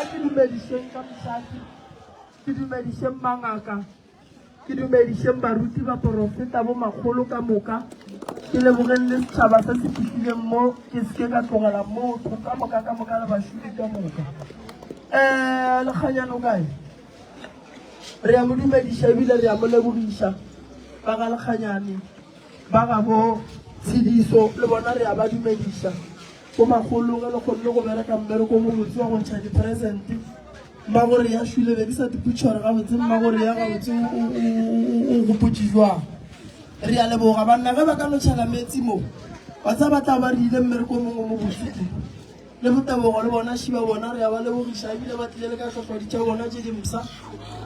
ke dumedisheng ka mosadi, ke dumedisheng mangaka, ke dumedisheng baruti ba porofeta bo magolo ka moka, ke lebogeng le setšhaba se se fihlileng mo ke seke ka tlogela motho ka moka le bašomi ka moka. Lekganyano kae re ya mo dumediša ebile re ya mo lebogiša ba ga Lekganyane ba ga bo Tshediso le bona re ya ba dumediša go magolong le go nne go bereka mmereko mo botse wa go ntšha dipresente mma gore ya šwile be ke sa diputšhore gabotse mma gore ya gabotse o gopotse jwang re ya leboga banna ge ba ka notšhela metsi mo ba tsa ba tla ba re ile mmereko mongwe mo botsete le botebogo le bona šiba bona re ya ba lebogiša ebile ba tlile le ka tlhotlhwadi tša bona tše dimsa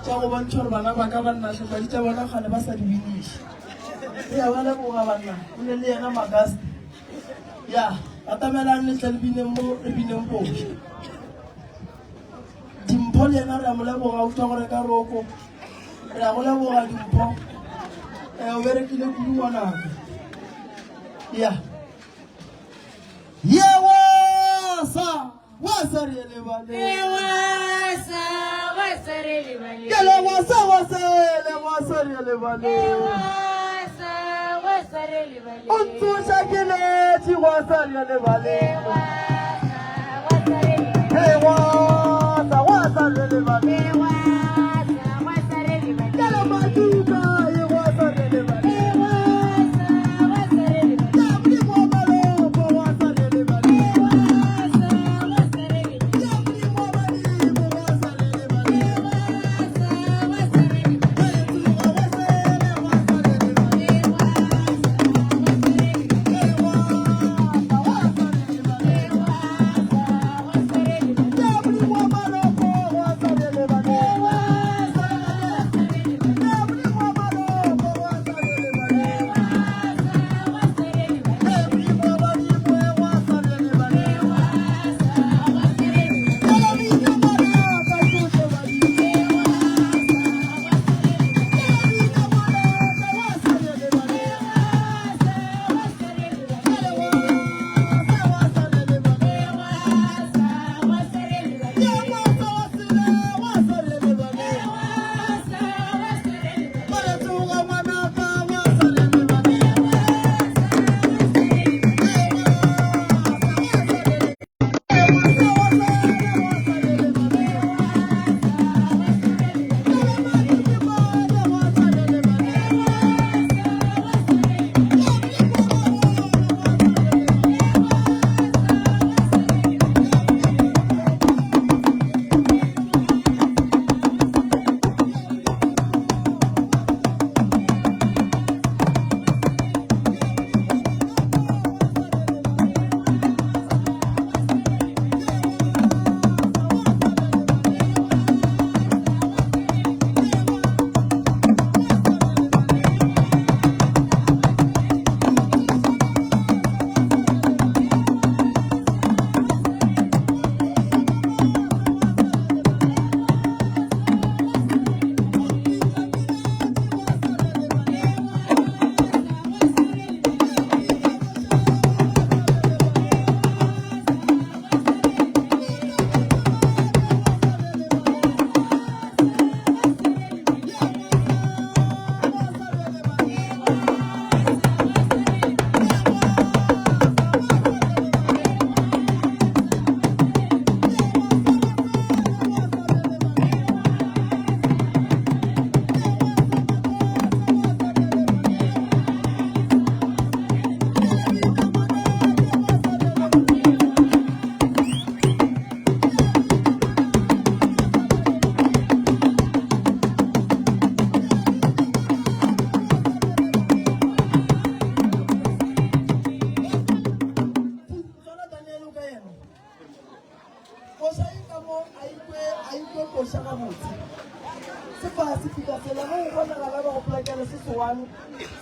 tša go bontšha gore bana ba ka banna tlhotlhwadi tša bona gane ba sa di winiše re ya ba leboga banna o ne le yena Magaste ya atamelang letla le bineng mo re bineng poše dimpho le yena re ya mo leboga o twa go reka roko re ya go leboga dimpho o berekile kudu ngwanaka ya wasa re lebale o ntsoša ke letše wasa re lebale wasa re lebale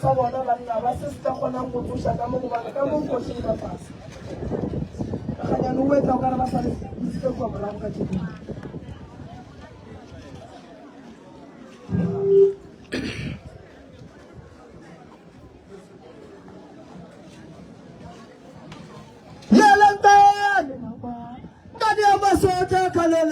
sa bona banna ba se ska gona go tsoša ka mo gobane ka mo košeng ba fase Lekganyane o etla o ka re ba sa le isitse kwa morago ka tšedi yelentane ka di amasotha kalele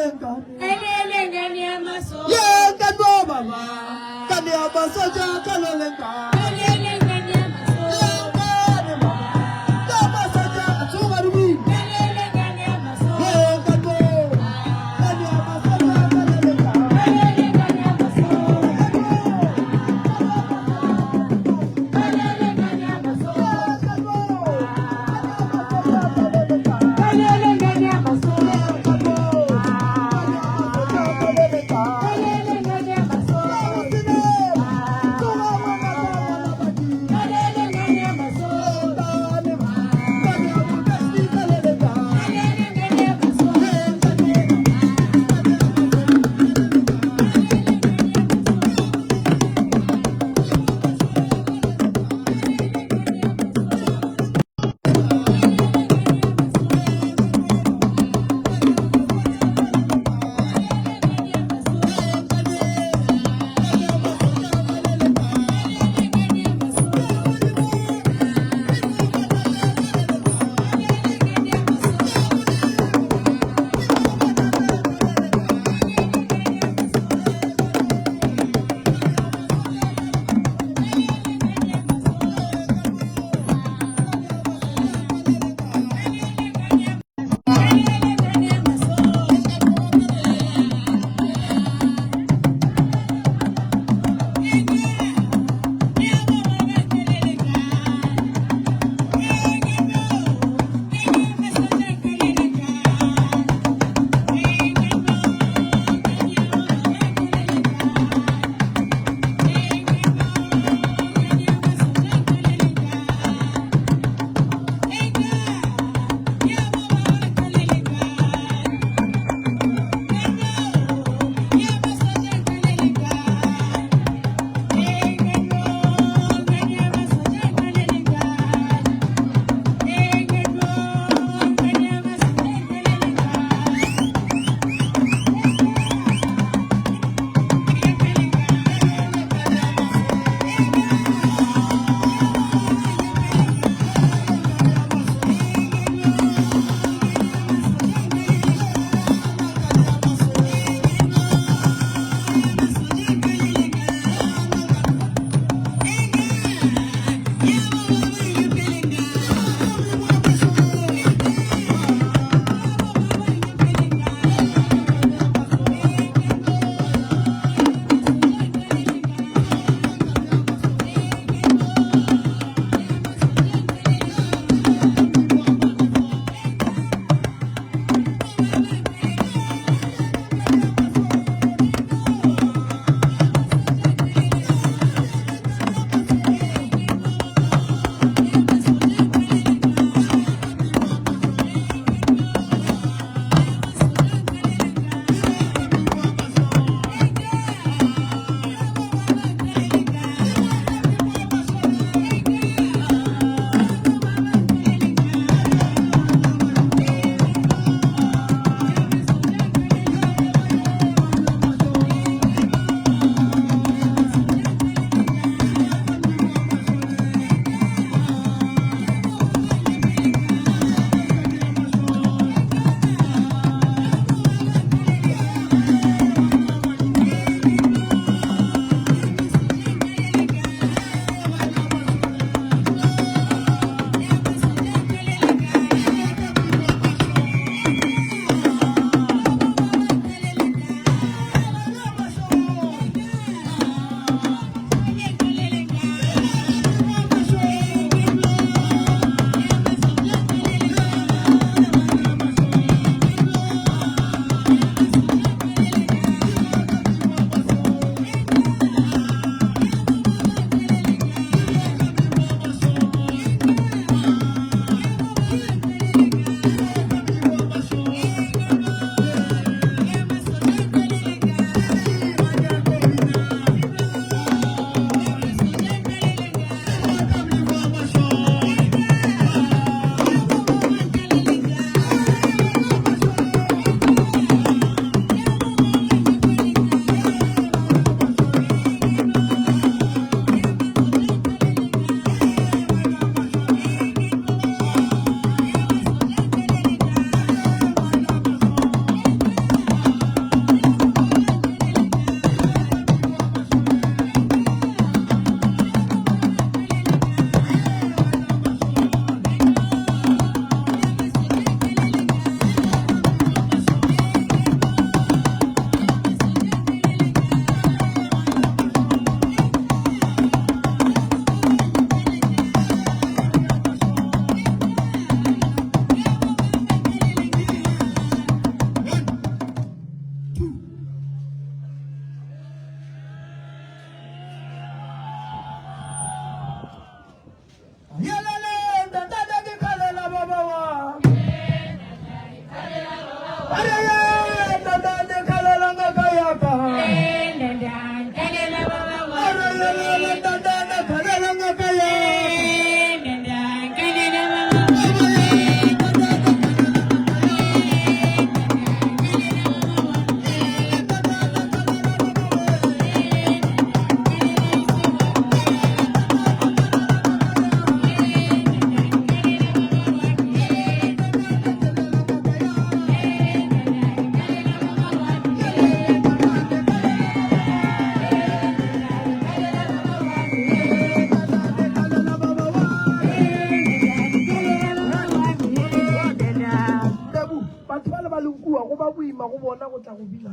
go ba boima go bona go tla go bina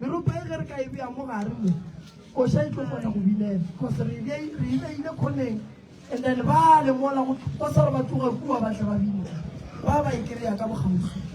meropa e ge re ka e beya mo gare mo koša e tlo kgona go binela cause re ile kgoneng and then ba le mola go kosa re ba tloga kua ba tla ba bina ba e kry-a ka bogaufi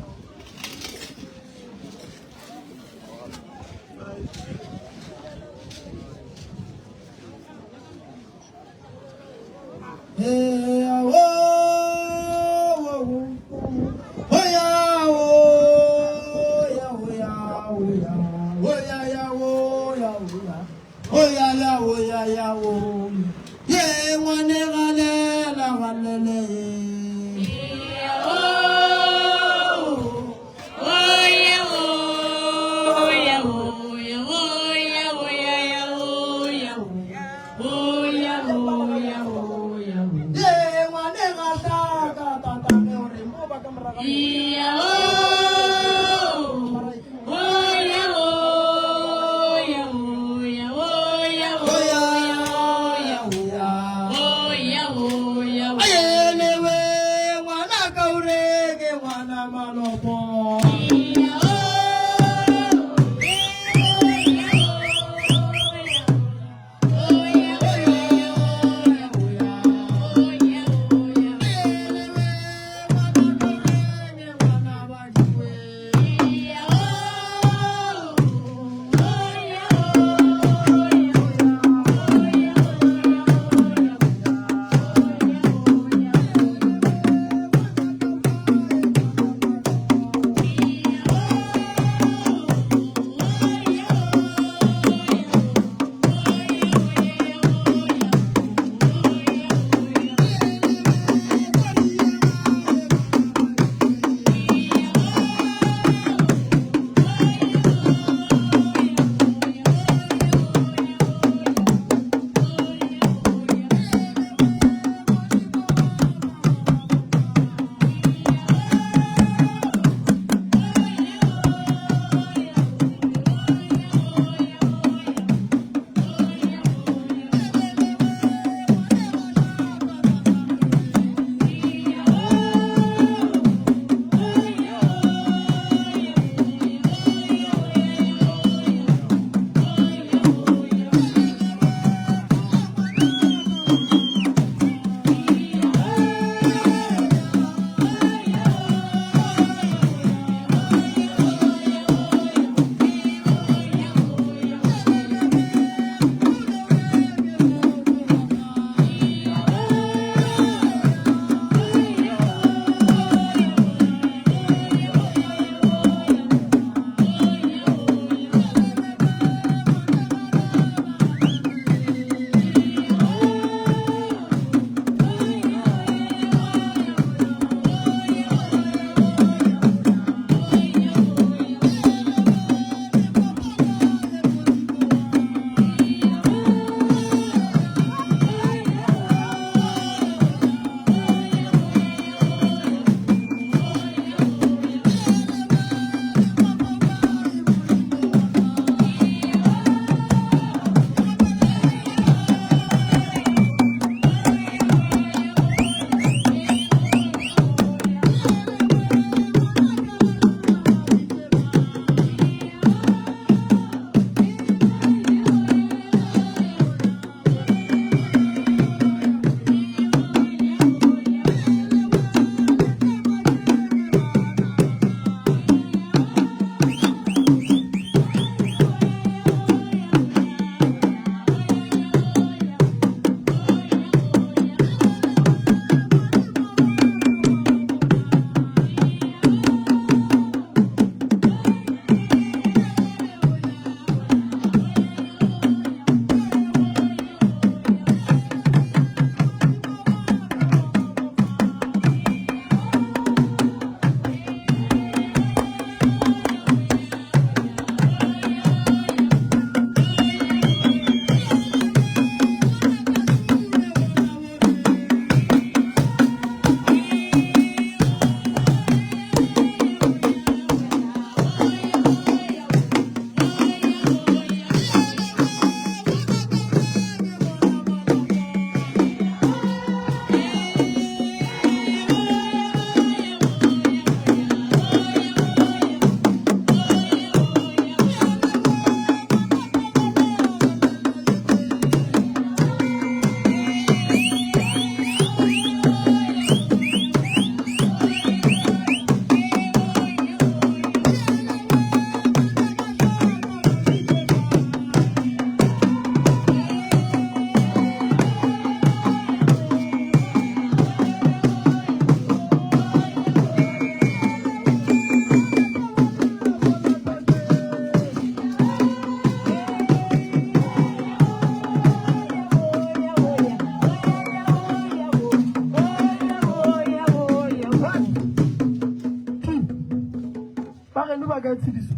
ba re no ba ka tsidiso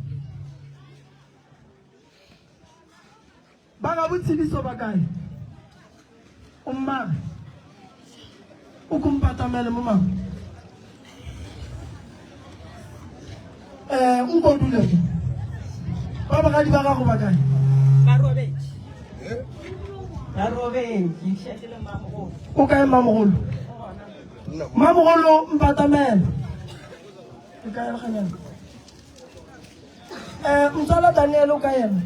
ba ga botsidiso ba kae umma o kumpatamele mo mama unko dule ba ba ga di ba ga go ba kae ba robe ki shekile mamogolo o kae mamogolo mamogolo mpatamele e kae le ganyana mtsala Daniel o kae yena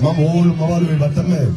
mamolo mabalo me batamela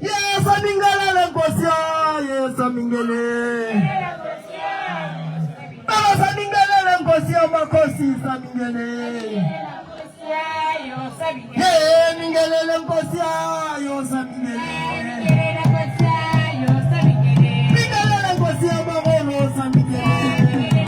Yes, amingele nkosia, yes, amingele. Baba samingele nkosia makosi samingele. Hey, mingele nkosia, yo samingele. Mingele nkosia magolo samingele.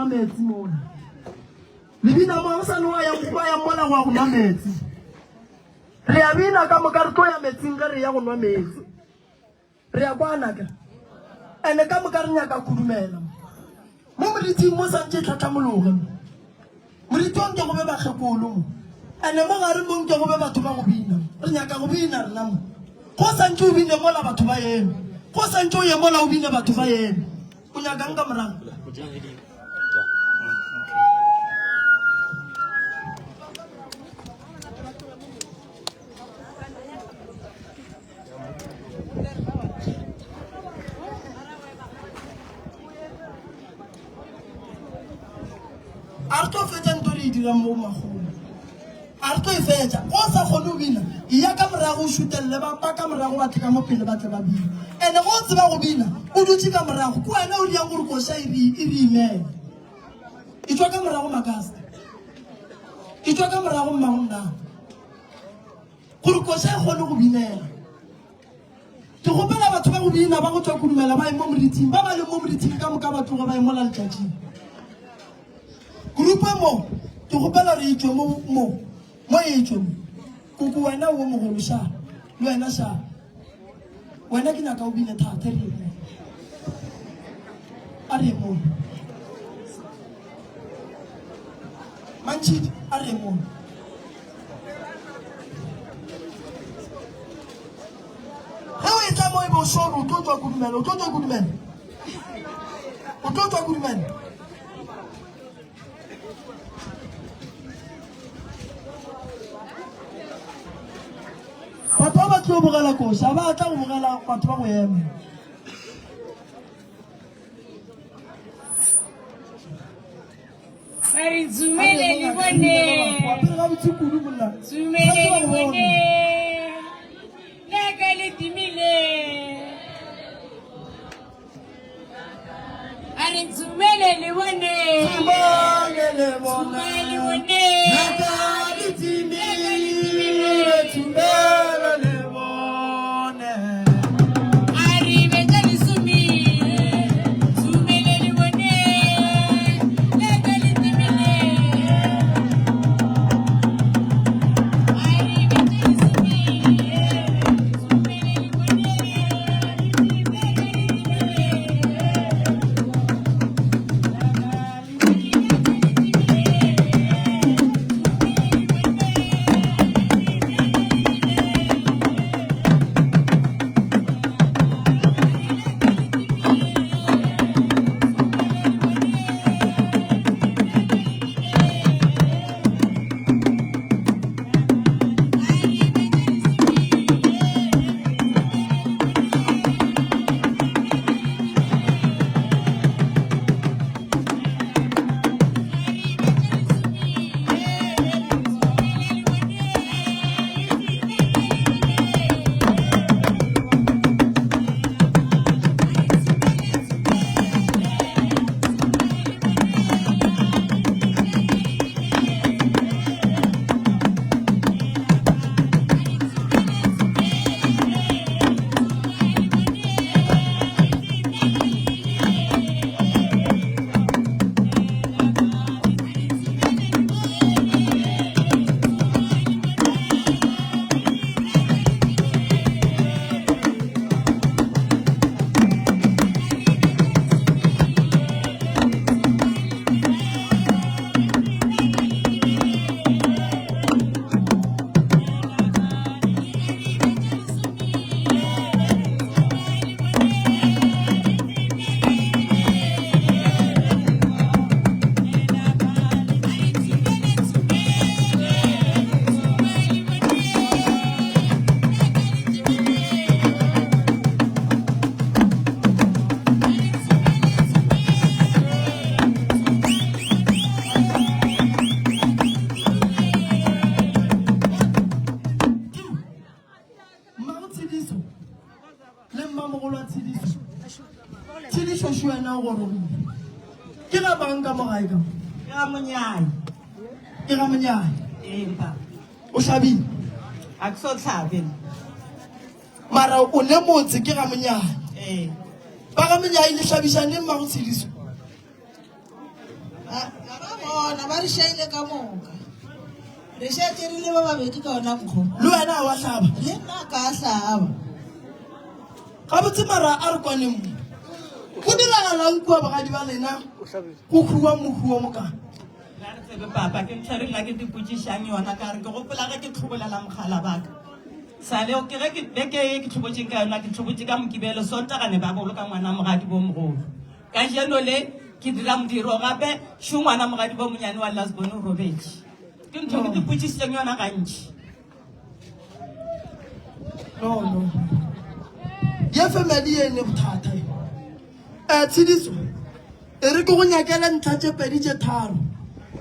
nwa metsi mona lebina mo sa no ya mola go nwa metsi re a bina ka mo ka re to ya metsing ka re ya go nwa metsi re ya kwana ka ene ka mo ka re nya ka khudumela mo moditsing mo sa ntse tlhatlhamologa mo ditong ke go be ba khekolo ene mo ga re mo nke go be batho ba go bina re nya ka go bina re namo go sa ntse o bine mola batho ba yena go sa ntse o ye mola o bine batho ba yena o nya ka nka morang Arto fetsa ntori dira mo magolo Arto e fetsa go sa gone o bina ya ka morago o shutelle ba ka morago ba tleka mo pele ba tle ba bina ene go tseba go bina o dutse ka morago ko wena o diang gore go sha e ime e tswa ka morago makasa e tswa ka morago mmangona gore go sha e gone go binela ke gopela batho ba go bina ba go tswa kudumela ba mo moriting ba ba le mo moriting ka moka batho ba mo la letšatšing grupo mo ke gopela re itse mo itse kuku wena wo mo go sha le wena sha wena ke na ka o bile thata re are mo manchi are mo ha we tla mo e bo shoro to tswa kudumela batho ba tlo bogela kosa ba tla go bogela batho ba go ema Ari zumele libone Lekali timile Ari zumele libone Lekali timile o shabi Akso tlhabeng mara o ne motse ke ga monyane ba ga monyane le hlabisane mma go tshidiso bona ba re shaile ka moka re šetšerile ba babedi ka ona nkgo le wena wa hlaba le nna ka hlaba ga botse mara a re kwaneng mo go diragalang kua bagadi ba lena go khuwa mohuo moka tsebe papa ke ntshwere la ke dipotšišang yona ka re ke gopola ge ke tlhobolela mogala baka sale o ke ge ke beke e ke tlhobotseng ka yona ke tlhobotse ka mokibelo sontagane ba boloka ngwana mogadi bo mogolo ka jeno le ke dira modiro gape šo ngwana mogadi bo monyane wa lasbone o robetse ke ntho ke dipotšišitseng yona gantši no ye family ene bothata tshidiso e re ke go nyakela ntlha tše pedi tše tharo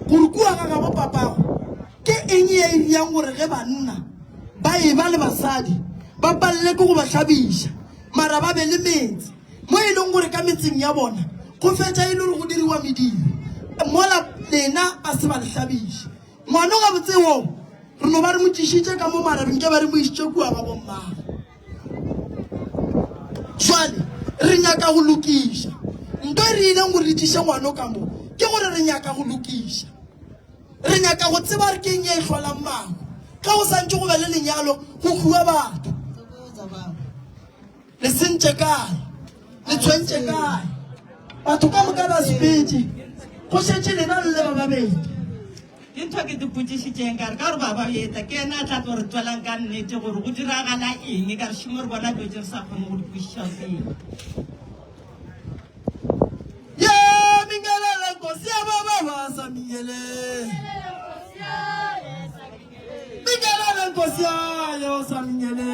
gore kua ga ga bo papago ke eng ye e yang gore ge banna ba e ba le basadi ba palle ke go ba hlabiša mara ba be le metsi mo e leng gore ka metseng ya bona go fetša e le gore go diriwa mediro mola lena ba se ba le hlabiša ngwana ga botse wo re no ba re motšišitše ka mo mara renke ba re mo išitše kua ga bommaga jwale re nyaka go lokiša nto e re ileng gore re tiše ngwano ka mo ke gore re nyaka go lokiša re nyaka go tseba re keng ye e hlolang mago ka go santse go be le lenyalo go kgua batho le sentše kae le tshwentše kae batho ka moka ba sepetse go šetše lena le ba babedi ke ntho ke dipotšišitšeng ka re ka gore baba eta ke ena a tla tlo re tswelang ka nnete gore go diragala eng ka re šimo re bona dilo tse re sa kgone go di kwešiša pele ye mingelele nkosi ya baba sa mingele mingelele nkosi yayo sa mingele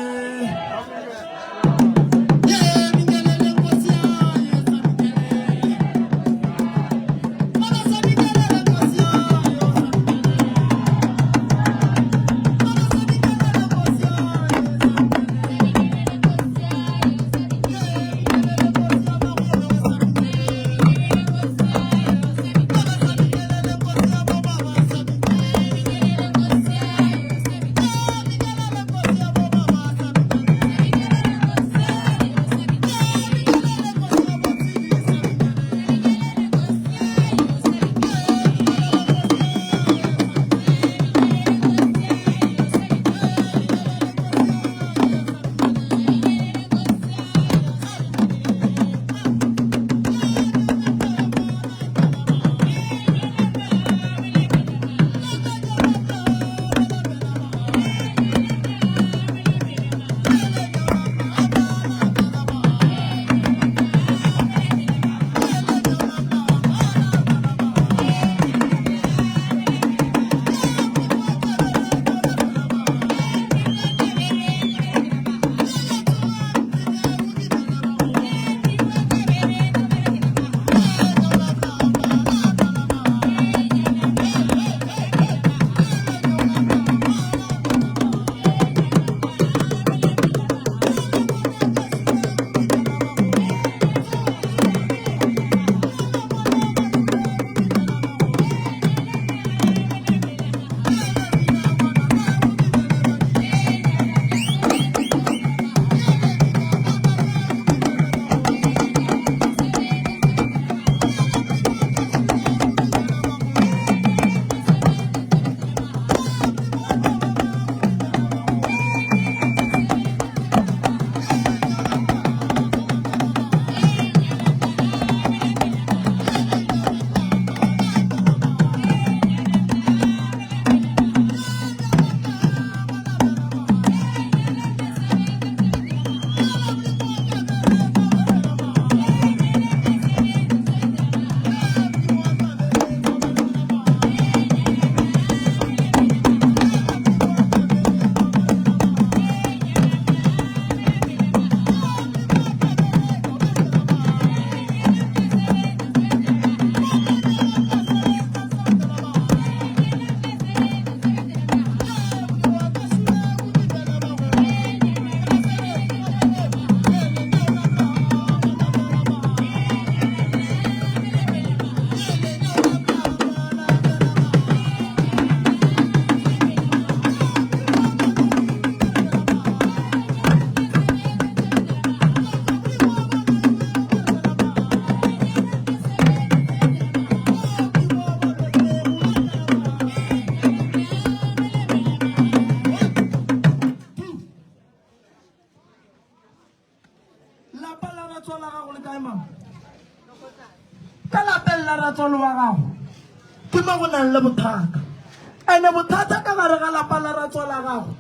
ratswa la gago le kae mama ka lapeng la ratswa le wa gago ke mo go nang le bothata ene bothata ka gare ga lapa la ratswa la gago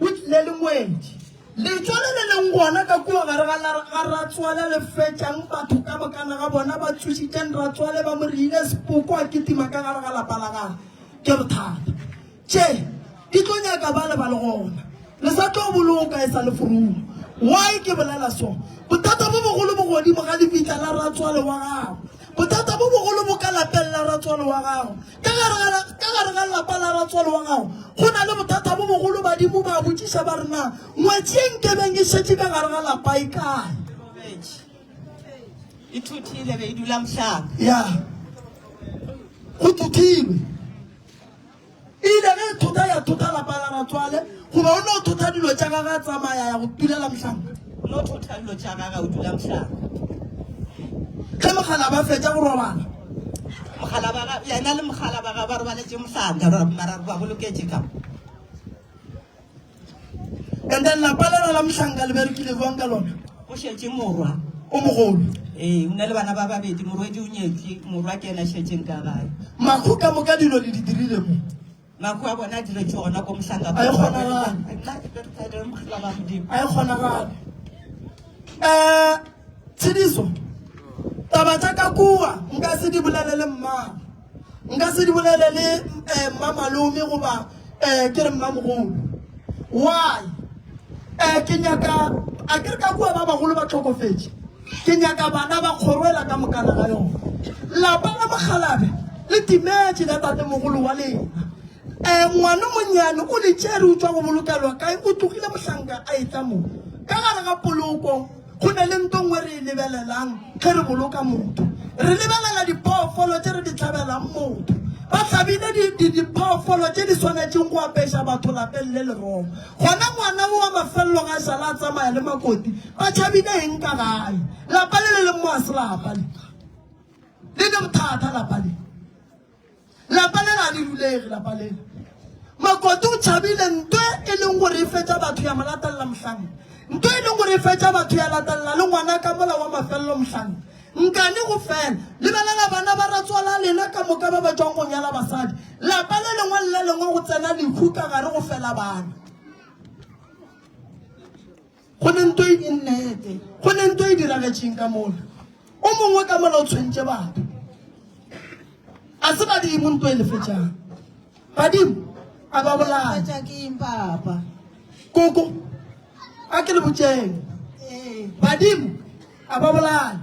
o tlile le ngwedi letswale le leng gona ka kua gare ga ratswale le fetšang batho ka bokana ga bona ba tsošitšeng ratswale ba mo reile sepoko a ketima ka gare ga lapa la gago ke bothata tše di tlo nyaka ba le gona le sa tlo boloka e sa le furuma why ke bolela so bothata bo bogolo bo godimo ga lebitla la ratswale wa gago bothata bo bogolo bo ka lapeng la ratswale wa gago ka gare ga lapa la ratswale wa gago go na le bothata bo bogolo badimo ba botšiša ba rena ngwetseng ke beng e šetse ka gare ga lapa e kae e thuthile be e dula mohlaka ya go thuthilwe ile ge thutha ya thutha lapa la ratswale goba o ne o thutha dilo tša ka ga tsamaya ya go tulela mohlanga no thutha dilo tša gaga o dula mohlaka ge mogala ba fetša go robala mogala ba ga yena le mogala ba ga ba robaletše mohlaka mara ba boloketše ka and then lapa lena la mohlanga le berekile jwang ka lona go šetše morwa o mogolo ee o na le bana ba babedi morwedi o nyetse morwa ke ena šetšeng ka gae mako ka moka dilo le di dirile mo mako a bona diretše gona ko mohlaka a e kgonagale tshediso taba tša ka kua nka se di bolele le mmama nka se di bolele le mmamalome goba ke re mmamogolo why ke nyaka a kere ka kua ba bagolo ba tlhokofetše ke nyaka bana ba kgorwela ka mokana ga yona lapa la mogalabe le timetše ka tate mogolo wa lena ngwana monyane o le tšere o tswa go bolokelwa kae o tlogile mohlanka a etla mo ka gare ga poloko go na le nto ngwe re e lebelelang ge re boloka motho re lebelela diphoofolo tše re di tlhabelang motho ba tlhabile diphoofolo tše di swanetšeng go apeša batho lapeng le leromo gona ngwana o wa mafelelo ga šala a tsamaya le makoti ba tšhabile eng ka gae lapa le le leng mo a se lapa le di bothata lapa le ga di dulege lapa lena makoti o tšhabile ntwe e leng gore e fetša batho ya malatelela mohlanga ntwe e leng gore e fetša batho ya latelela le ngwana ka mola wa mafelelo mohlanga nkane go fela lebelela bana ba ratswala lena ka moka ba ba tswang go nyala basadi lapa le lengwe le lengwe go tsena lehu ka gare go fela bana go ne ntwe e nnete go ne ntwe e diragetšeng ka mola o mongwe ka mola o tshwentše batho a se badimo ntwe e lefetšang badimo a ba bolaya koko a ke le botšeng badimo a ba bolaya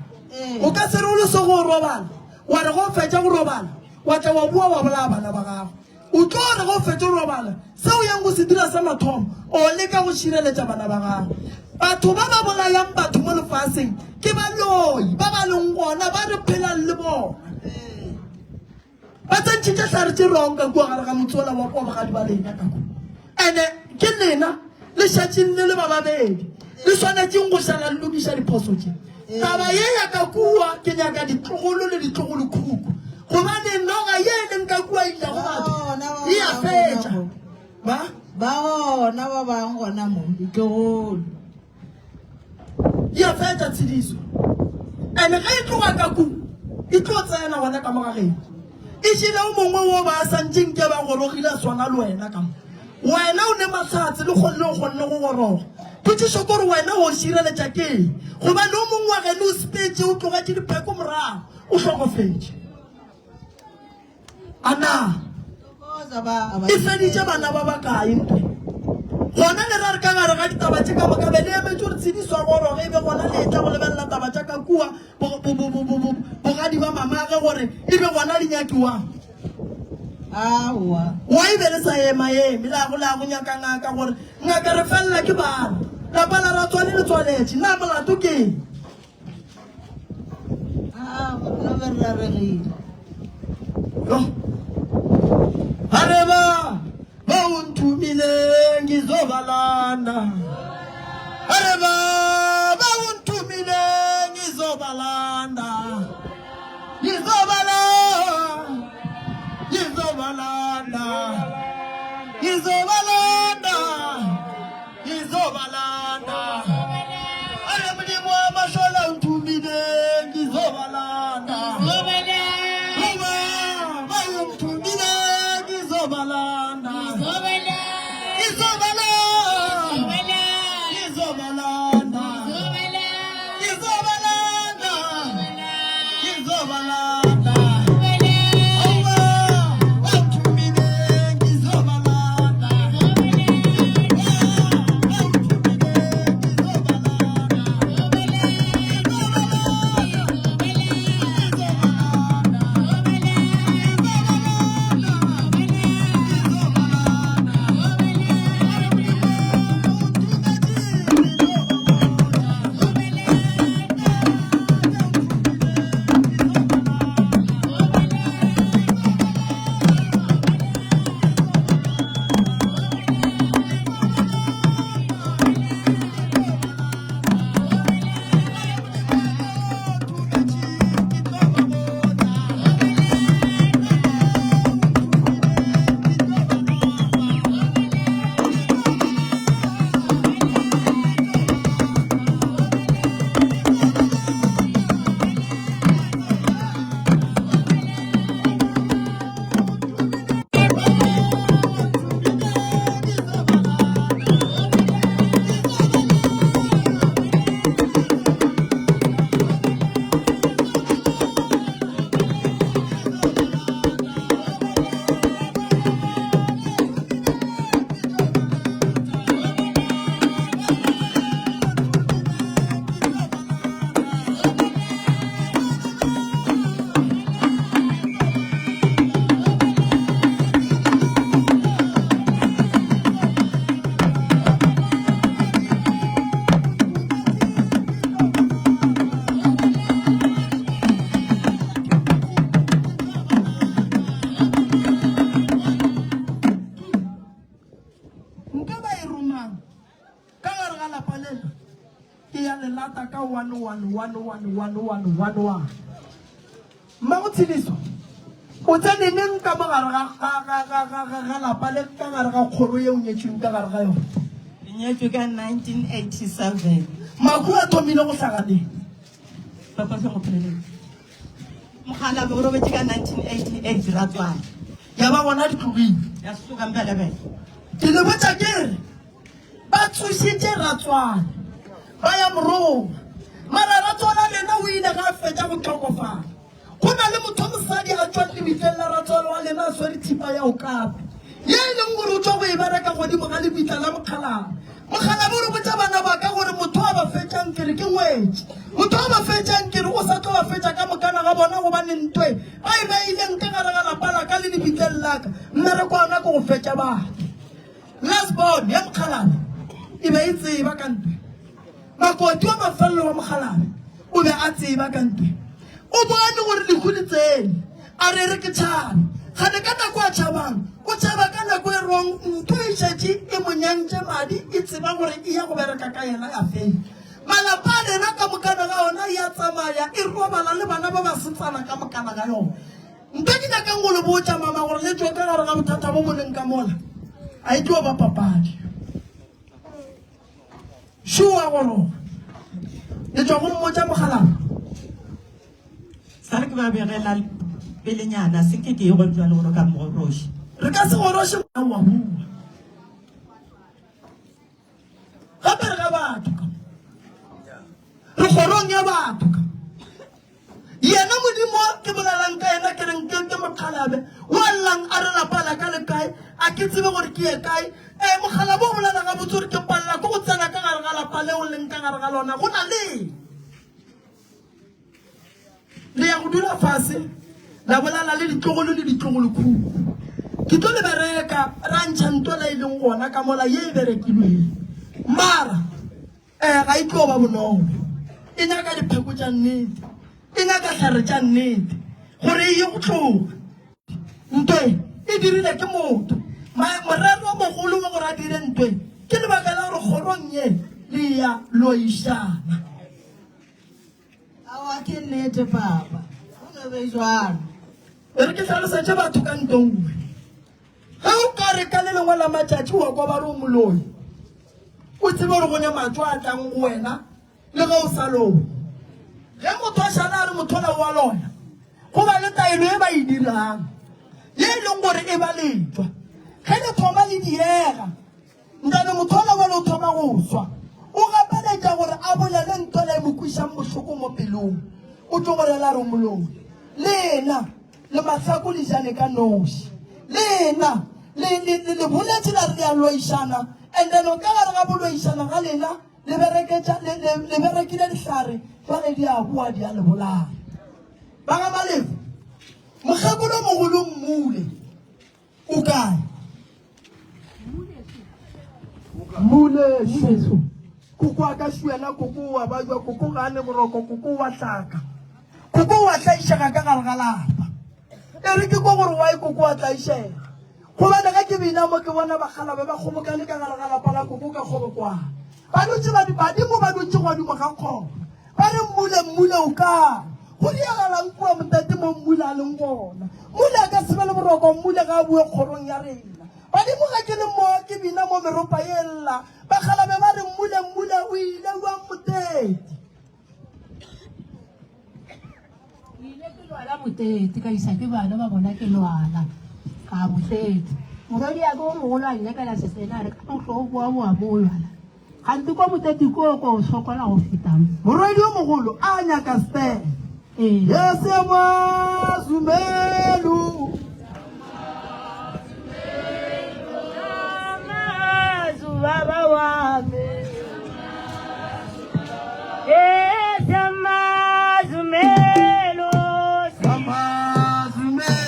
o ka se re o le se go robala wa re go fetša go robala wa tla wa bua wa bolaya bana ba gago o tlo re go fetša go robala seo yang go se dira sa mathomo o leka go šireletša bana ba gago batho ba ba bolayang batho mo lefaseng ke baloi ba ba leng gona ba re phelang le bona ba tsentšhitše tlhare tše rong ka kua gare ga motsola wa kwa bogadi ba lena kako ande ke lena le šatšeng le le ba babedi le swanetšeng go šala le lokiša diphoso tše taba ye ya ka kua ke nyaka ditlogolo le ditlogolo khuku gobane noga ye e leng ka kua ile go batho e a fetša ba gona ba bang gona mo ditlogolo e a fetša tshediso ande ge e tloga ka ku e tlo tsena gona ka mogageng e šile o mongwe wo ba santšeng ke ba gorogile swana le wena ka mo wena o ne mahlatse le kgonne o kgonne go goroga potšišo kore wena o šireletša keng gobane o mongwe wa gene o sepetše o tlogetše dipheko morago o hlokofetše ana e feditše bana ba bakae ntwe gona le ra re ka gare ga ditaba tše ka moka be le emetse gore tshediswa goroge e be gona le etla go lebelela taba tša ka kua bogadi ba mamage gore e be gona le nyakiwang wa e be le sa emaeme le go nyaka ngaka gore ngaka re felela ke bana lapa la ratswane le tswaletše na molato keng areba ba o nthumileng izobalanda areba ba o nthumileng izobalanda izobalanda are modimo wa mashola nthumile lapa lena ke ya le lata ka 11111111 mmago Tshediso o tsene neng ka mogare ga lapa le ka gare ga kgoro ye o nyetsweng ka gare ga yone Ke nyetswe ka 1987 maku a thomile go tlhaganeng papa se go phele mogala bo robetse ka 1988 ra tswana ya ba bona ditlogile ya suka mbelebele ke le botsa kere ba tshositse Ratswana ba ya morong mara Ratswana lena o ile ga fetsa go tlhokofala go na le motho mosadi a tswa lebitleng la Ratswana wa lena a swere thipa ya o kape ye e leng gore o tswa go e bereka godimo ga lebitla la mokgalaba mokgalaba o re botsa bana ba ka gore motho a ba fetsang kere ke ngwetse motho a ba fetsang kere o sa tlo ba fetsa ka mokana ga bona gobane ntwe a e ba ileng ka gare ga lapa la ka le lebitleng la ka mmereko ona ke go fetsa batho last born ya mokgalaba e be e tseba ka ntwe makoti wa mafelelo wa mokgalaba o be a tseba ka ntwe o bone gore lekgodi tsene a re re ke tšhabe gane ka nako a tšhabang o tšhaba ka nako e rong ntho e šetše e monyantše madi e tseba gore e ya go bereka ka yena ya fela malapa a lena ka mokana ga ona ya tsamaya e robala le bana ba ba setsana ka mokana ga yona ntho ke nyakang go le botša mama gore le tswe ka gare ga bothata bo moleng ka mola a e tlo ba papadi šoa goro le tswa go mmotša mogalaba sa re ke ba begela pelenyana se ke ye go jwa le gore ka mogoroši re ka se goroše wa bua gape re ga batho ka re kgorong ya batho ka yena modimo ke bolelang ka yena ke reng ke mokgalabe wa llang a re lapala ka le kae a ke tsebe gore ke ye kae mogalabe o bolela ga botse gore ke palela ko go tsena ka gare ga lapa le o leng ka gare ga lona go na le ya go dula fase la bolala le ditlogolo le ditlogolo khuku ke tlo le bereka ra ntšha ntola e leng gona ka mola ye e berekilweng mara ga e tlo ba bonolo e nyaka dipheko tša nnete e nyaka tlhare tša nnete gore e ye go tloga ntwe e dirile ke motho morero wa mogolo wa gore a dire ntwe ke lebaka la gore kgorong ye le ya loišana awa ke nnete papa o no be jwalo e re ke tlhalosetše batho ka ntongwe ga o ka re ka le lengwe la matšatši wa kwa ba re o moloi o tsebe gore go nya matso a tlang go wena le ge o sa lobo ge motho a šana a re mothola wa lona go ba le taelo e ba e dirang ye e leng gore e ba letswa ge le thoma le diega ntane mothola wa le o thoma go swa o gapeletša gore a bolele ntola e mo kwišang bohloko mo pelong o tlo gorela re o moloi lena le mahlako le jane ka noši lena le boletše la re le a loišana and then o ka gare ga boloišana ga lena le berekile dihlare fale di a boa di a le bolaya ba ga malefo mokgekolo mogolo mmule o kae mmule šeso koko a ka šuela koko wa bajwa koko ga ne boroko koko wa tlaka koko wa tlaišega ka gare ga lapa e re ke ko gore wa e koko wa tlaišega gobane ga ke bina mo ke bona bagalabe ba kgobokane ka gare ga lapa la koko ka kgobokwana ba dutse badimo ba dutse godimo ga kgoba ba re mmule o ka go diagalang kua motate mo mmule a leng gona mmule a ka sebe le boroko mmule ga a bue kgorong ya rena badimo ga ke le mo ke bina mo meropa ye lla bagalabe ba re mmule o ile wa motete ile ke lwala motete ka isa ke bana ba bona ke lwala ka motete morodi ya go mogolo a nyakela sesenare ka motlho boa boa bo lwala gante kwa motete ko sokola go fetang morodi o mogolo a nyaka spen yesemazumelu baba wami Samazumelo Samazumelu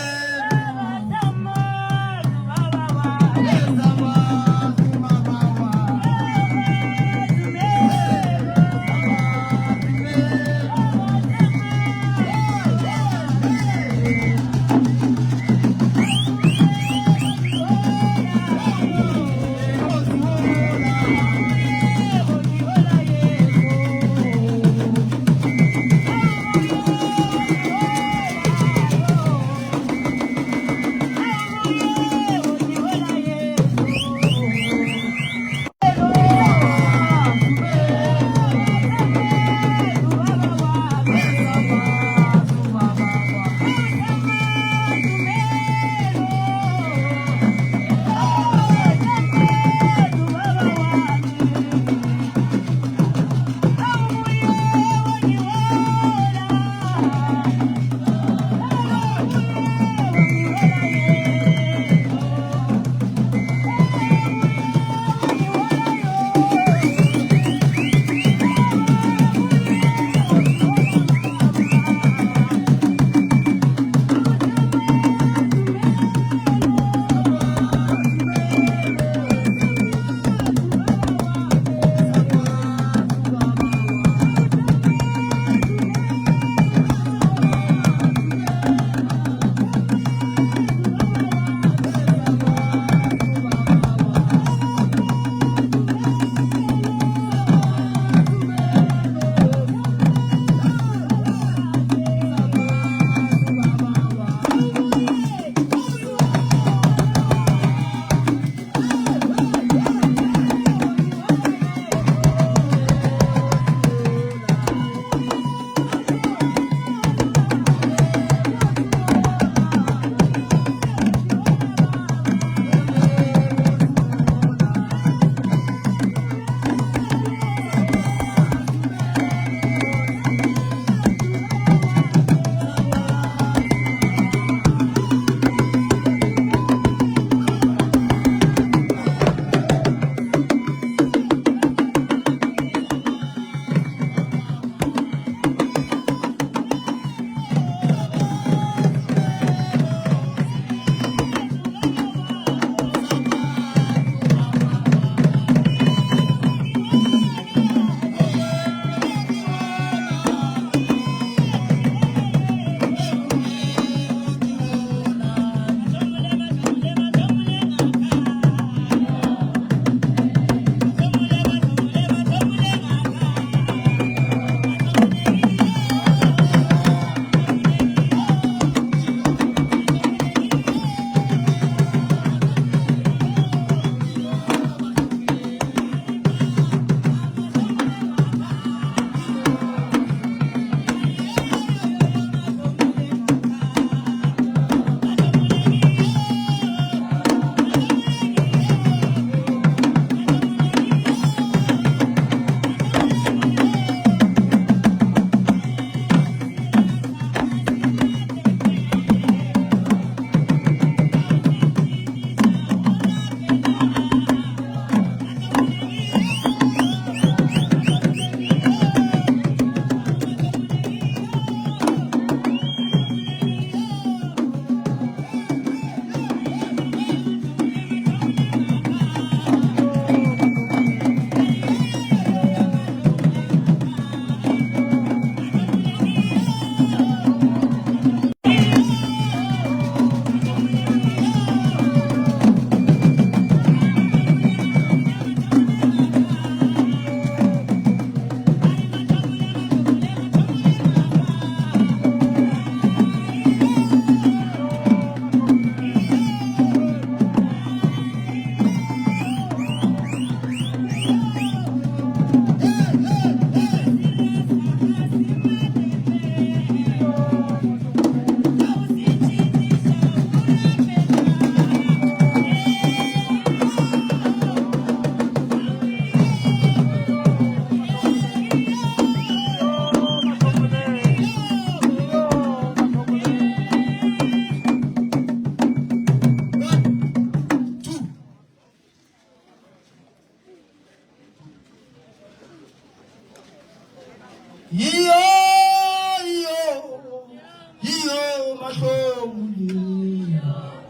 iyo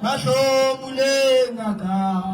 mahlomule ngaka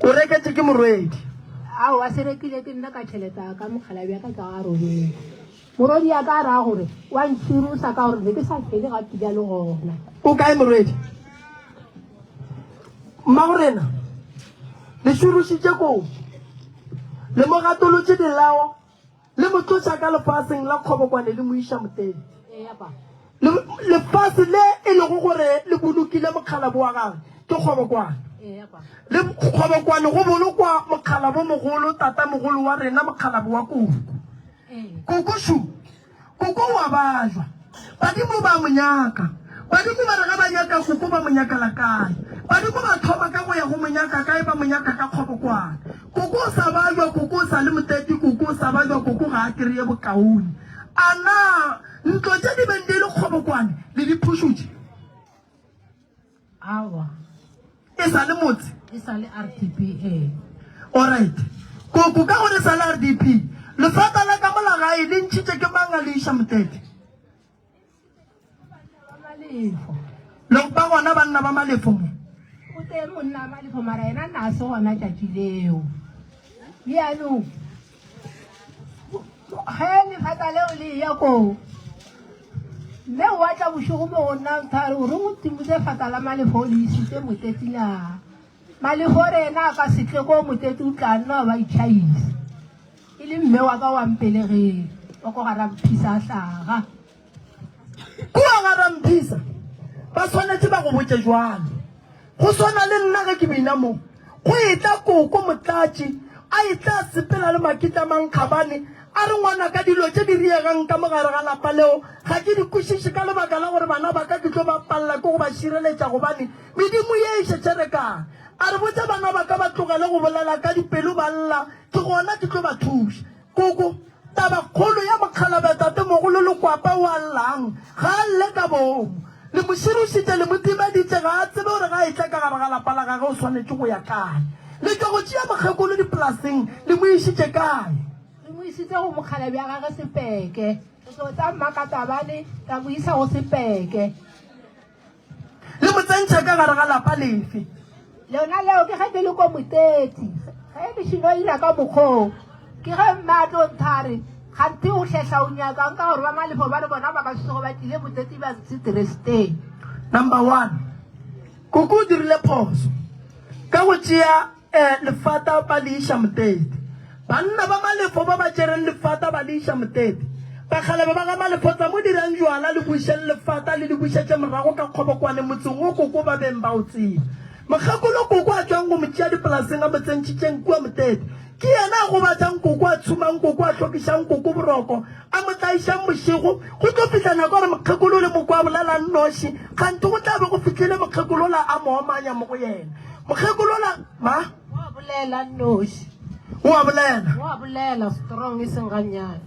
o reketse ke morwedi ao a se rekile ke nna ka tšheleta ka mogala bja ka tsa garobedi morwedi ya ka ra gore wa ntširusa ka gore be ke sa fele ga ke bjale gona o kae morwedi mmagorena le šurusitše koo le mo gatolotše dilao le mo tloša ka lefaseng la kgobokwane le moiša motedi lefase le e lego gore le bolokile mokgalabo wa gage ke kgobokwane le kgobokwane go bolokwa mokgalabo mogolo tata mogolo wa rena mokgalabo wa kokošu koko wa bajwa badimo ba monyaka badimo ba re ga ba nyaka koko ba monyakela kae badimo ba thoma ka go ya go monyaka kae ba monyaka ka kgobokwane koko o sa bajwa koko o sa le moteti koko o sa bajwa koko ga a kry-e bokaone a na ntlo tse di beng di le kgobokwane le diphušutše awa e sa le motse e sa le RDP alright koko ka gore sa le RDP lefata la ka molagae le ntšhitše ke manga le iša motete le ba gona banna ba malefo mo o teng monna malefo mara ena na se gona tšatši leo bjanong ge lefata leo le ya koo mme o batla bošogo mo gonna thare gore o timotse fata la malefo o le isitse moteti na malefo rena a ka setle ko moteti o tla nna ba itšhaisa e le mme wa ka wampelegeng wa ko gara mphisa a hlaga kua ga ramphisa ba tshwanetse ba go botse jwalo go swana le nna ga ke bina mo go etla koko motlatsi a etla sepela le makita mankgabane a re ngwana ka dilo tse di riegang ka mogare ga lapa leo ga ke di kwešiše ka lebaka la gore bana ba ka ke tlo ba palela ke go ba šireletša gobane medimo ye e šetšerekang a re botse bana ba ka ba tlogele go bolela ka dipelo ba lla ke gona ke tlo ba thuša koko taba kgolo ya mokgalabetate mogolo le kwapa o a llang ga a lle ka bomo le moširošitše le motimeditše ga a tsebe gore ga e tla ka gare ga lapa la gage o swanetse go ya kae le tlo go tšea mokgekolo dipolaseng le mo išitše kae re mo isitse go mokgalabi ya gage sepeke re tlo tsa mmakatabane ka mo isa go sepeke le mo tsentšhe ka gare ga lapa lefe lona leo ke ge ke le ko motetsi ge mešino ira ka mokgong ke ge mmatlo nthare gante o tlhehla o nyakang ka gore ba malefo ba le bona ba ka sego ba tlile motetsi ba seteresteng number 1 koko o dirile phoso ka go tšea lefata ba le iša motete banna ba malefo ba ba tšereng lefata ba le iša motete bakgalebe ba ga malefo tsa mo dirang jwala le bušeng lefata le di bušetše morago ka kgobokwane motseng o koko ba beng ba o tseba mokgekolo koko a tswang go motšea dipolaseng a motsentšhitšeng kua motete ke yena a go batlang koko a tshumang koko a tlhokišang koko boroko a mo tlaišang mošego go tlo fitlha nako gore mokgekolo le moko a bolelang noši kgante go tlabe go fitlhile mokgekolola a moomanya mo go yena mokgekolola ma wa bolela noši o a bolela wa bolela strong e seng gannyane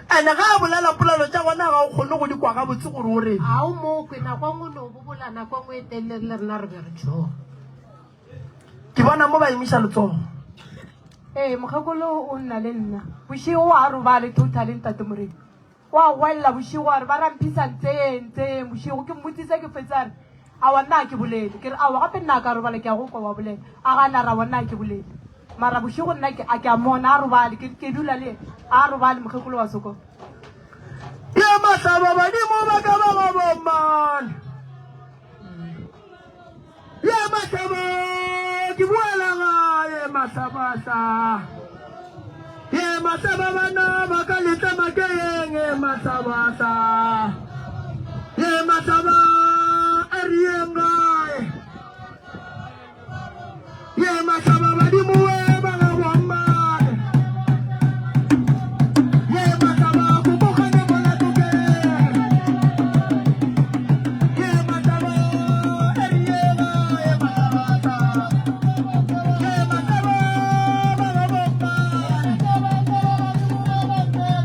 ene ga a bolela polelo tša gona ga o kgone go di kwa ga botse gore o reng ga o mokwe nako ngwe ne o bobola nako ngwe e telele le rena re be re tšhoga ke bona mo ba emiša letsogo ee mokgekolo o nna le nna bošego a robale totally ntate moredi wa gwelela bošego a re ba ramphisa ntseng bošego ke mmotsisa ke fetsare a wa nna ke bolele ke re awa gape nna ka robale ke ya go kwa wa bolele a gana ra wa nna ke bolele mara bošego nna a ke a mona a robale ke dula le a robale mokgekolo wa soko ye mahlaba badimo ba ka ba go bomane ye mahlaba ke boela gae mahlabahla ye mahlaba bana ba ka letle makeyeng ye mahlabahla ye mahlaba a rieng gae ye mahlaba badimo we ba ga bomane ye mahlaba kubogane molatoke ye mahlaba a rieng gae mahlabahla ye mahlaba ba ga bomane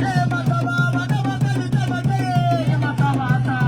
ye mahlaba bana ba ka letle makeyeng ye mahlabahla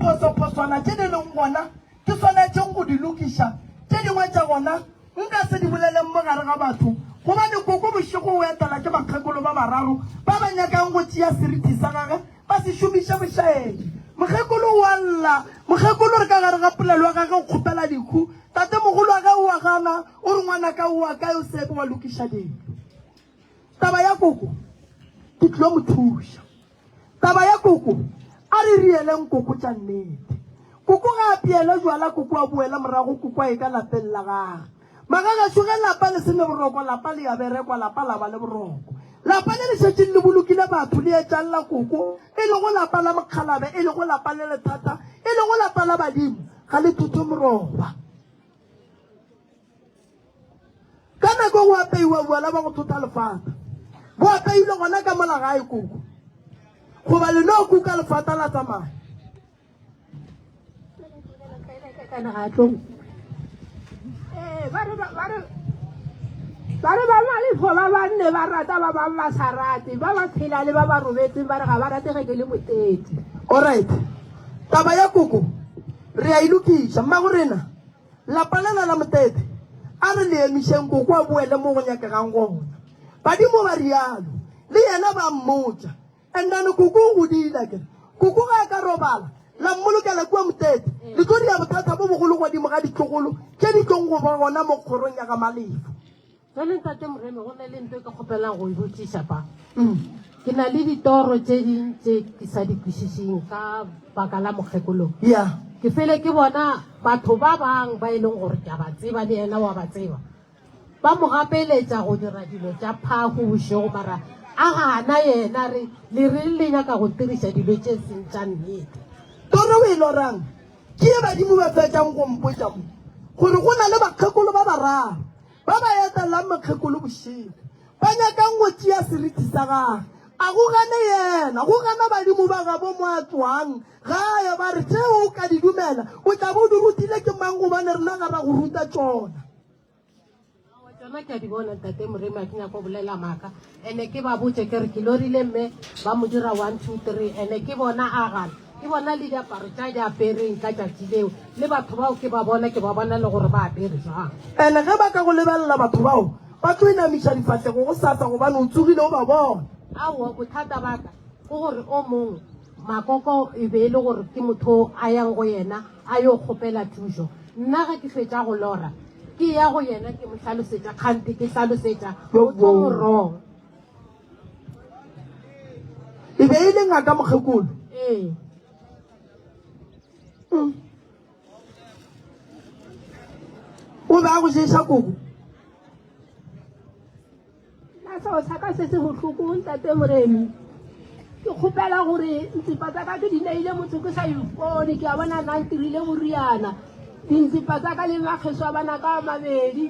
diphosophoswana tse di leng gona ke tshwanetseng go di lokiša tse dingwe tša gona nka se di boleleng mo gare ga batho gobane koko bošego o etela ke bakgekolo ba bararo ba ba nyakang go tšea seriti sa gage ba se šomiše bošaedi mokgekolo wa lla mokgekolo re ka gare ga polelo wa gage o kgopela dikhu tate mogolo wa ga o wa gana o re ngwana ka o wa kae o sepe wa lokiša dilo taba ya koko ke tlilo mo thuša taba ya koko a re rieleng koko tša nnete koko ga a peele jwala koko a boela morago koko a e ka lapeng la gage magagašo ge lapa le sene boroko lapa le ya berekwa lapa la ba le boroko lapa le le šetšeng le bolokile batho le etšang la koko e le go lapa la mokgalabe e le go lapa le lethata e le go lapa la badimo ga le thutho moroba ka nako go apeiwa boala ba go thota lefata bo apeilwe gona ka mola gae koko goba leno kuka lefata la tsamaya ba re ba malefo ba banne ba rata ba bang ba sa rate ba ba phela le ba ba robetseng ba re ga ba rate ge ke le motete alright taba ya koko re a ilokiša mmago rena lapalela la motete a re le emišeng koko a boele mo go nyakegang gona badimo ba rialo le yena ba mmotša andane koko o godile ke koko ga a ka robala la mmolokela kua motete le tlo dia bothata bo bogolo godimo ga ditlogolo ke di tlong go ba gona mo kgorong ya ga malefo jale ntate moreme go na le nto e ka kgopelang go e botsiša pa ke na le ditoro tse dintse ke sa di kwešišeng ka baka la mokgekolong ya ke fele ke bona batho ba bang ba e leng gore ke a ba tseba le yena wa ba tseba ba mo gapeletša go dira dilo tša phako bošego mara a gana yena le le nyaka go tiriša dilo tše seng tša nnete toro o e lorang ke e badimo ba fetšang go mpotša mo gore go na le bakgekolo ba bararo ba ba etelang mokgekolo bošego ba nyakang go tšea seriti sa gage a go gane yena go gana badimo ba gabo mo a tswang gae ba re tšeo o ka di dumela o tla bo di rutile ke mang gobane rena ga ra go ruta tsona tsona ke a di bona ntate moremi a ke nyako bolela maaka ande ke ba botse ke re ke lorile mme ba mo dira 1 2 3 ande ke bona a gana ke bona le diaparo tša di apereng ka tšatši leo le batho bao ke ba bona le gore ba apere jang ande ge ba ka go lebelela batho bao ba tlo inamiša difatlego go sasa gobane o tsogile o ba bona aowa bothata baka ke gore o mongwe makoko e be e le gore ke motho a yang go yena a yo kgopela thušo nna ge ke fetša go lora ke ya go yena ke mo hlalosetša kgante ke hlalosetša o tlo morong e be e le ngaka mokgekolo ee o be a go šeša koko na seo sa ka se se bohloko ntate moremi ke kgopela gore ntsipa tsa ka ke di neile motho ke sa ipone ke a bona na ntirile boriana dintsipa tsa ka le makgeso a bana ka mabedi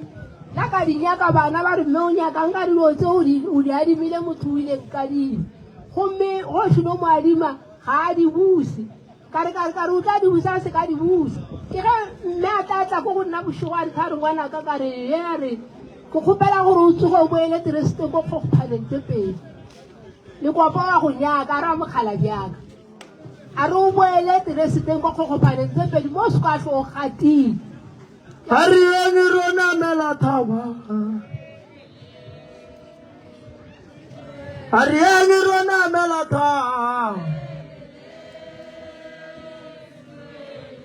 la ka di nyaka bana ba re mme o nyakang ka dilo tse o di adimile motho o ileng ka dimo gomme gotlhe no mo adima ga a di buse kare o tla di busa a se ka di busa ke ge mme a tlatla ko go nna bošego a dithare ngwanaka ka re ye a re ke kgopela gore o tsoge o boele teresete ko kgokgophaneng tse pedi le kopa wa go nyaka a re a mokgala bjaka a re o boele tereseteng ko kgokgophaneng tse pedi mo se ka tlo o gatile a re eng rona melathaba a re eng rona melathaba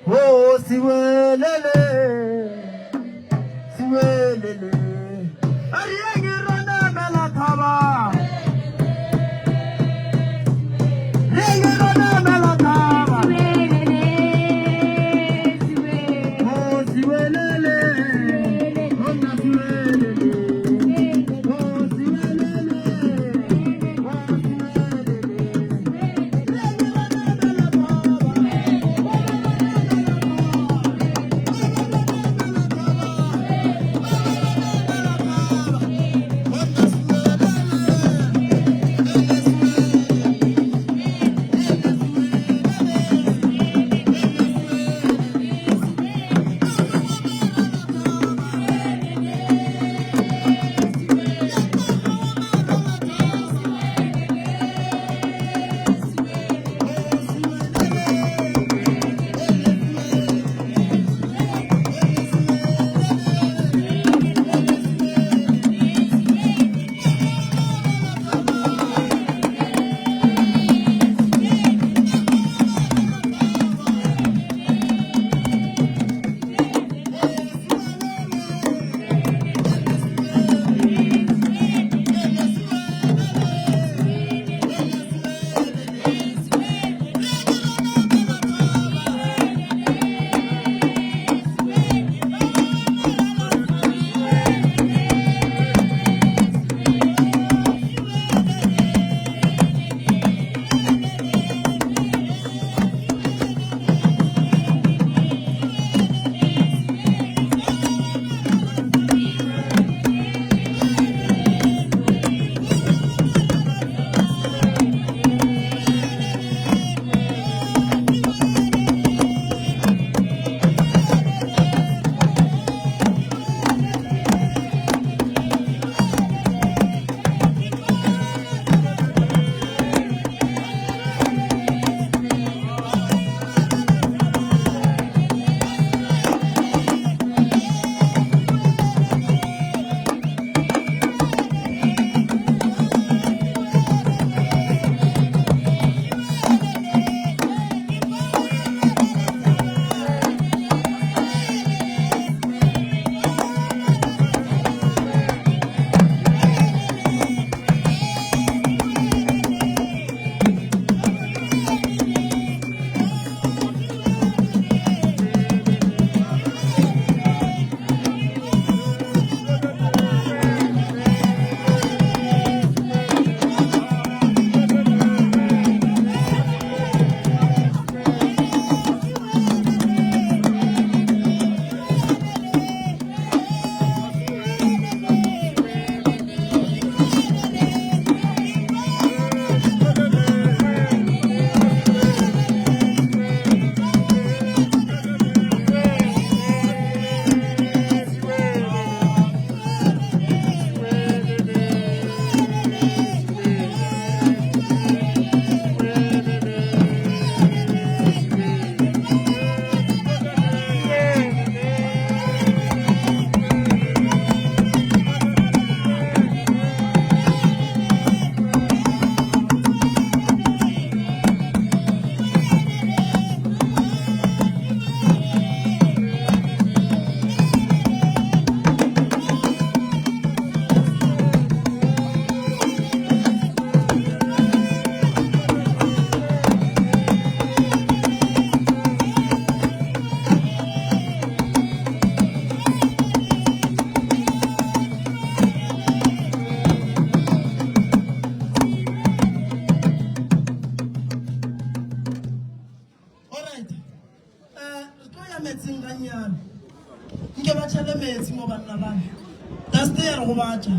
o siwelele a re eng rona melathaba ya metsing ga nyana nke ba tshele metsi mo banna bana daste ya re go batša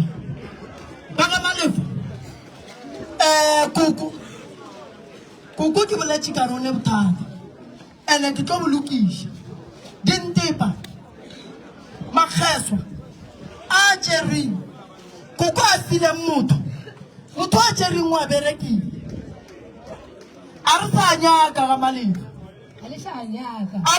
ba ga malefa kuku ke boletše ka rone bothata ene ke tlo bolokiša dintepa makgeswa a tšereng kuku a fileng motho a tšereng wa berekile a re sa nyaka ga malefa a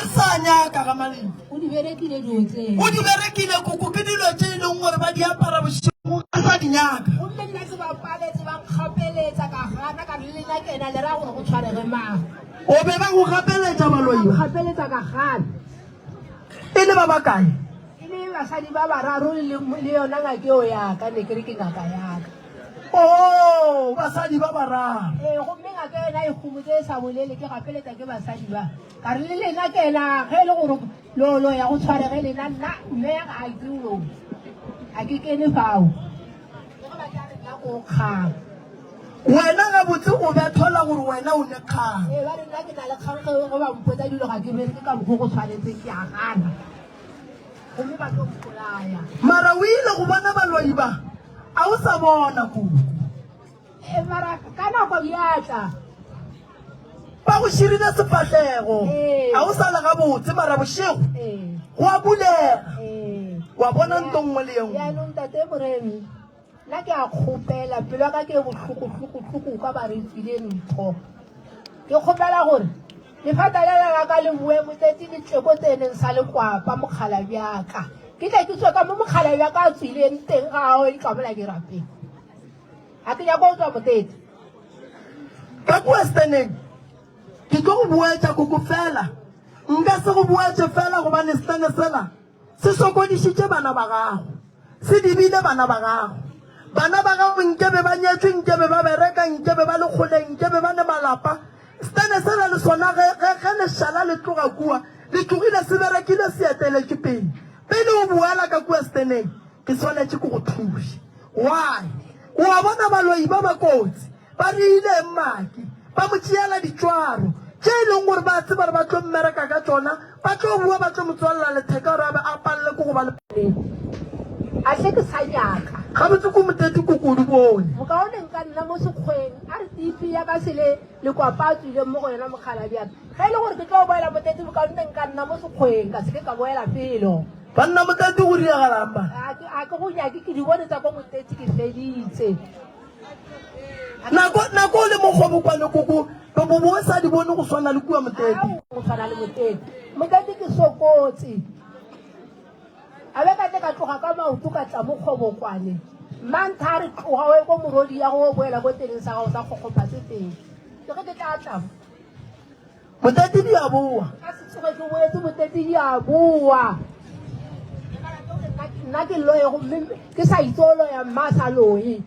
re sa nyaka ga malefa o di berekile dilo tse o di berekile kuku ke dilo tse e leng gore ba di apara bosigo a sa di nyaka o nne nna ke ba paletse ba kgapeletsa ka gana ka lena kena le ra gore go tshwarege mang o be ba go gapeletša baloiwa kgapeletsa ka gana e le ba bakae e le basadi ba bararo le yona ngakeo yaka ne ke re ke ngaka yaka o basadi ba bararo gomme ngaka yona e gomotse e sa bolele ke gapeletsa ke basadi ba ka re le lena kena ge e le gore lolo ya go tshwarege lena nna mme ga a itseolo a ke kene fao ko kgang wena ga botse o bethola gore wena o ne kgang ba re nna ke na le kgang ge go ba mpotsa dilo ga ke bereke ka mokgwa go tshwanetseng ke a gana gomme ba tlo mpolaya mara o ile go bona baloi ba a o sa bona kuku mara ka nako diatla ba go širile sefatlhego a o sa le ga botse mara bošego go a bulega wa bona nto nngwe le yengwe yaanong tate moremi nna ke a kgopela pelo ya ka ke botlhoko ka ba re tswile ntho ke kgopela gore lefata lela ka le bue motsetse le tleko tseneng sa lekwapa mokgala bjaka ke tle ke tswe ka mo mokgala bjaka a tswileng teng gao di ka mola ke rapeng a ke nyako o tswa motetse ka kuwesteneng ke tlo go boetša koko fela nka se go boetše fela gobane stene sela se sokodišitše bana ba gago se dibile bana ba gago bana ba gago nkebe ba nyetswe nkebe ba bereka nkebe ba le kgoleng nkebe ba ne malapa stene sela le sona ge lešala le tloga kua le tlogile se berekile se eteletše pele o boela ka kuwesteneng ke swanetše ke go thuše why wa bona baloi ba bakotsi ba riile mmaki ba mo tšeela ditšwaro tše e leng gore ba tseba re ba tlo mmereka ka tsona ba tlo bua ba tlo motswalela letheka gore a palele ko go ba le a tle ke sa nyaka gabotse ko motete kokodi bone bokaone nka nna mo sekgweng a re tipi ya ka sele lekwapa a tswileng mo go yona mogala bjaka ga e le gore ke tlo boela motete bokaone nka nna mo sekgweng ka seke ka boela pelo banna motete go diagalamba a ke go nyake ke di bone tsa ko motete ke feditse nako o le mokgobokwane koko bobo o sa di bone go swana le kua motete go tshwana le motete ke sokotse a be ka tle ka tloga ka maoto ka tla mo kgobokwane mantha a re tloga o e ko morodi ya go boela ko teneng sa gago sa kgokgopa se teng ke ge ke tla tlamo motete di a boa ka se tsoge ke boetse motete di a boa nna ke loye gomme ke sa itse o loya mma a sa loye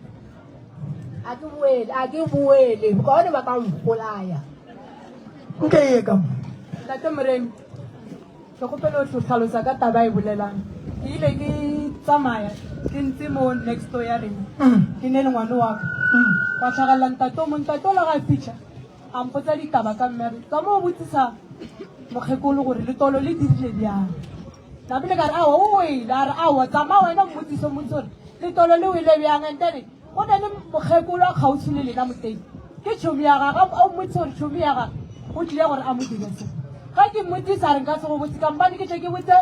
a ke boele bokaone ba ka mpolaya nke ye ka mo Ntate Moremi, ke gopela o tlhalosa ka taba e bolelang. Ke ile ke tsamaya ke ntse mo next door ya rena ke ne le ngwana wa ka wa tlhagalla ntate o la ga fitlha a mpotsa ditaba ka mmere ka mo o botsisa mokgekolo gore letolo le dirile bjang na pele ka re awa o wele a re awa tsamaya wena mmotsiso gore letolo le wele bjang entene go na le mokgekolo a kgauswi le lena moteng ke tšhomi ya gaga o mmotse gore tšhomi ya gaga o tlile gore a mo dire se ga ke mmotsisa re nka se go botse kampane ke tle ke botse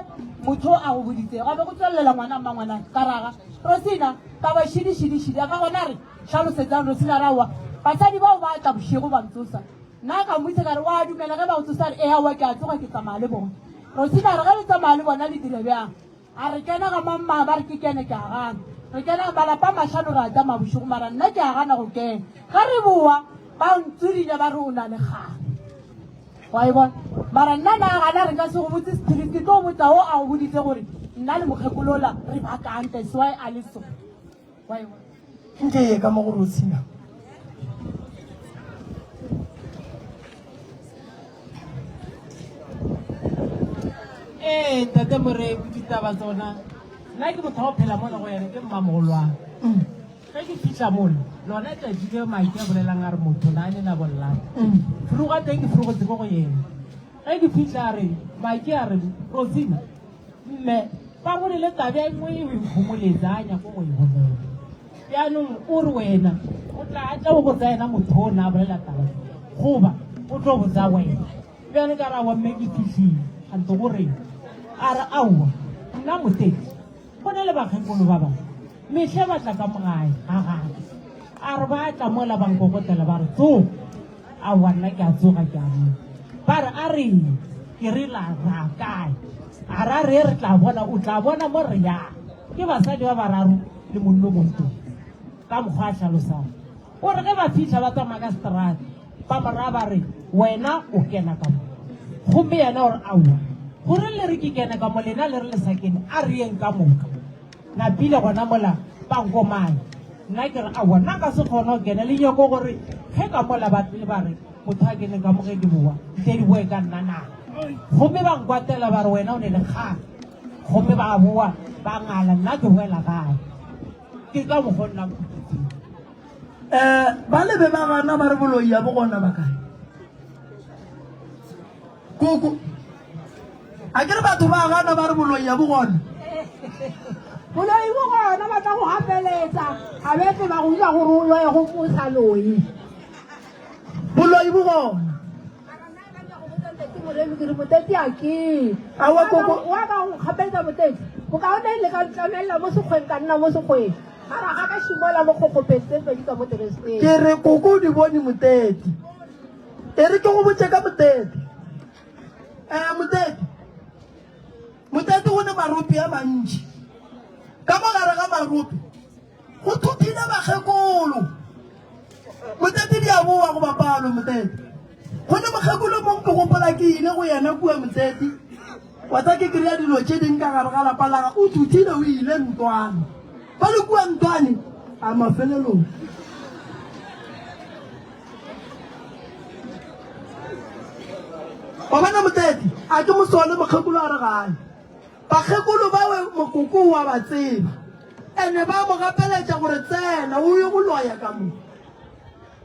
motho a go boditse gape go tswelela ngwana mmangwana ka raga Rosina taba šidi a ka gona re tlhalosetsang Rosina rawa basadi bao ba tla bošego ba ntsosa nna ka mmotse ka re wa dumela ge ba go tsosa re e awa ke a tsoga ke tsamaya le bona Rosina re ge le tsamaya le bona le dire bjang a re kena ga mamma ba re ke kene ke a gana re kena malapa mašano re a tsamaya bošego mara nna ke a gana go kena ga re boa ba ntsodinya ba re o na le kgang wa e bona mara nna na gana re nka se go botse spirit ke tlo botsa o a go boditse gore nna le mokgekolola re bakante swy a le so wa e bona nke ye ka mo go Rosina Ntate Moremi ditaba tsona nna ke motho wa go phela mona go yena ke mmamogolwana ge ke fitlha mona lona tladile maike a bolelang a re motho na a ne na bolelana furuga teng ke furugotse ko go yena ge ke fitlha re maike a re Rosina mme ba bolele tabe e nngwe e o ikgomoletsanya ko go e bonela yaanong o re wena o tla tla o botsa ena motho o na bolela taba goba o tlo botsa wena bjane ka ra wa mme ke fitlhile ganto gore a re aowa nna motedi go ne le bakgekolo ba bangwe metlhe ba tla ka mogae ga gage a re ba tla mola bankokotela ba re tsoga aowa nna ke a tsoga ke a mo ba re a re ke re la ra kae a ra re tla bona o tla bona mo re ya ke basadi ba bararo le monno monto ka mokgwa a tlhalosang o re ge ba fitlha ba tsamaya ka seterata ba mora ba re wena o kena ka mo gomme yena gore aowa gore le re ke kene ka mo lena le re le sa kene a re yeng ka moka napile gona mola pankomane nna ke re aowa nna ka se kgona go kena le nyako gore ge ka mola batle ba re motho a kene ka mo ge ke boa ntse di boe ka nna na gomme ba nkwatela ba re wena o ne le kgang gomme ba boa ba ngala nna ke boela gae ke ka mokgwa nna ba lebe ba gana ba re boloi ya bogona ba kae koko a ke re batho ba gana ba re boloi ya bogona boloi bo gona ba tla go gapeletsa ga betse ba go utlwa gore o loye go mosa loi boloi bogona kere moteti a ke Aowa, Koko. wa ka go gapeletsa moteti bokaone le ka tlamelela mo sekgweng ka nna mo sekgweng ga ra ga ka šimola mo kgokopetse pedi ka mo tereseng ke re koko o di bone moteti e re ke go botse ka moteti moteti go ne maropi a mantši ka mogare ga maropi go thuthile bakgekolo moteti di a boa go bapalo moteti go ne mokgekolo mong ke gopola ke ile go yena kua moteti wa tsa ke kry-a dilo tše ding ka gare ga lapa laga o thuthile o ile ntwane ba le kua ntwane a mafelelong wa bona moteti a ke mosone mokgekolo a re gae bakgekolo bawe mokoko wa ba tseba ene ba mo gapeletša gore tsena o ye go loya ka mo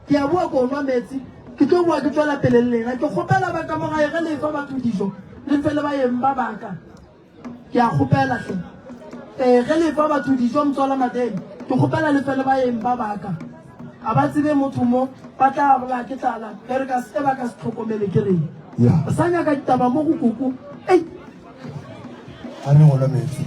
ke a boa ko nwa metsi ke tlo boa ke tswela pele le lena ke kgopela ba ka mogae ge le fa batho dijo le fele ba yeng ba baka ke a kgopela hle ge le fa batho dijo motswala madele ke kgopela le fele ba yeng ba baka a ba tsebe motho mo ba tla bola ke tlala ge re ka se ba ka se tlhokomele ke reng Yeah. o sa nyaka ditaba mo go koko ei a re ngwana metsi